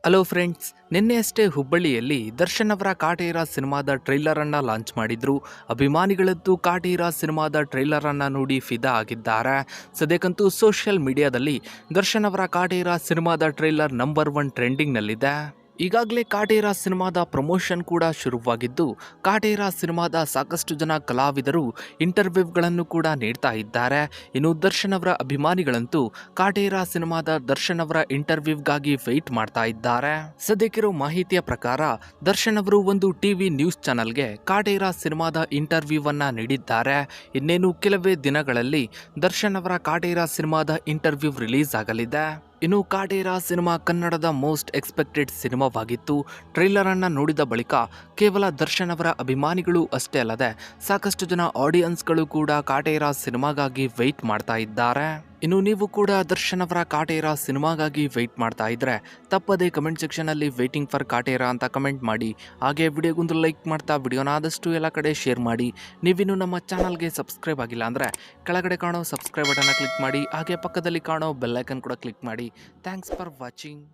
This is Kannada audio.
ಹಲೋ ಫ್ರೆಂಡ್ಸ್, ನಿನ್ನೆಯಷ್ಟೇ ಹುಬ್ಬಳ್ಳಿಯಲ್ಲಿ ದರ್ಶನ್ ಅವರ ಕಾಟೇರ ಸಿನಿಮಾದ ಟ್ರೈಲರ್ ಅನ್ನ ಲಾಂಚ್ ಮಾಡಿದ್ರು. ಅಭಿಮಾನಿಗಳಂತೂ ಕಾಟೇರ ಸಿನಿಮಾದ ಟ್ರೈಲರ್ ಅನ್ನ ನೋಡಿ ಫಿದಾ ಆಗಿದ್ದಾರೆ. ಸದ್ಯಕ್ಕಂತೂ ಸೋಷಿಯಲ್ ಮೀಡಿಯಾದಲ್ಲಿ ದರ್ಶನ್ ಅವರ ಕಾಟೇರ ಸಿನಿಮಾದ ಟ್ರೈಲರ್ ನಂಬರ್ 1 ಟ್ರೆಂಡಿಂಗ್ ನಲ್ಲಿದೆ. ಈಗಾಗಲೇ ಕಾಟೇರ ಸಿನಿಮಾದ ಪ್ರಮೋಷನ್ ಕೂಡ ಶುರುವಾಗಿದ್ದು, ಕಾಟೇರ ಸಿನಿಮಾದ ಸಾಕಷ್ಟು ಜನ ಕಲಾವಿದರು ಇಂಟರ್ವ್ಯೂಗಳನ್ನು ಕೂಡ ನೀಡ್ತಾ ಇದ್ದಾರೆ. ಇನ್ನು ದರ್ಶನ್ ಅವರ ಅಭಿಮಾನಿಗಳಂತೂ ಕಾಟೇರ ಸಿನಿಮಾದ ದರ್ಶನ್ ಅವರ ಇಂಟರ್ವ್ಯೂಗಾಗಿ ವೆಯ್ಟ್ ಮಾಡ್ತಾ ಇದ್ದಾರೆ. ಸದ್ಯಕ್ಕಿರೋ ಮಾಹಿತಿಯ ಪ್ರಕಾರ ದರ್ಶನ್ ಅವರು ಒಂದು ಟಿವಿ ನ್ಯೂಸ್ ಚಾನೆಲ್ಗೆ ಕಾಟೇರ ಸಿನಿಮಾದ ಇಂಟರ್ವ್ಯೂವನ್ನ ನೀಡಿದ್ದಾರೆ. ಇನ್ನೇನು ಕೆಲವೇ ದಿನಗಳಲ್ಲಿ ದರ್ಶನ್ ಅವರ ಕಾಟೇರ ಸಿನಿಮಾದ ಇಂಟರ್ವ್ಯೂ ರಿಲೀಸ್ ಆಗಲಿದೆ. ಇನ್ನು ಕಾಟೇರ ಸಿನಿಮಾ ಕನ್ನಡದ ಮೋಸ್ಟ್ ಎಕ್ಸ್ಪೆಕ್ಟೆಡ್ ಸಿನಿಮಾವಾಗಿತ್ತು. ಟ್ರೈಲರ್ ಅನ್ನ ನೋಡಿದ ಬಳಿಕ ಕೇವಲ ದರ್ಶನ್ ಅವರ ಅಭಿಮಾನಿಗಳು ಅಷ್ಟೇ ಅಲ್ಲದೆ ಸಾಕಷ್ಟು ಜನ ಆಡಿಯನ್ಸ್ಗಳು ಕೂಡ ಕಾಟೇರ ಸಿನಿಮಾಗಾಗಿ ವೆಯ್ಟ್ ಮಾಡ್ತಾ ಇದ್ದಾರೆ. ಇನ್ನು ನೀವು ಕೂಡ ದರ್ಶನ್ ಅವರ ಕಾಟೇರ ಸಿನಿಮಾಗಾಗಿ ವೆಯ್ಟ್ ಮಾಡ್ತಾ ಇದ್ರೆ ತಪ್ಪದೇ ಕಮೆಂಟ್ ಸೆಕ್ಷನ್ ಅಲ್ಲಿ ವೇಟಿಂಗ್ ಫಾರ್ ಕಾಟೇರ ಅಂತ ಕಮೆಂಟ್ ಮಾಡಿ. ಹಾಗೆ ವಿಡಿಯೋಗೊಂದು ಲೈಕ್ ಮಾಡ್ತಾ ವಿಡಿಯೋನ ಆದಷ್ಟು ಎಲ್ಲ ಕಡೆ ಶೇರ್ ಮಾಡಿ. ನೀವಿನ್ನು ನಮ್ಮ ಚಾನಲ್ಗೆ ಸಬ್ಸ್ಕ್ರೈಬ್ ಆಗಿಲ್ಲ ಅಂದ್ರೆ ಕೆಳಗಡೆ ಕಾಣೋ ಸಬ್ಸ್ಕ್ರೈಬ್ ಬಟನ್ ಕ್ಲಿಕ್ ಮಾಡಿ. ಹಾಗೆ ಪಕ್ಕದಲ್ಲಿ ಕಾಣೋ ಬೆಲ್ ಐಕನ್ ಕೂಡ ಕ್ಲಿಕ್ ಮಾಡಿ. Thanks for watching.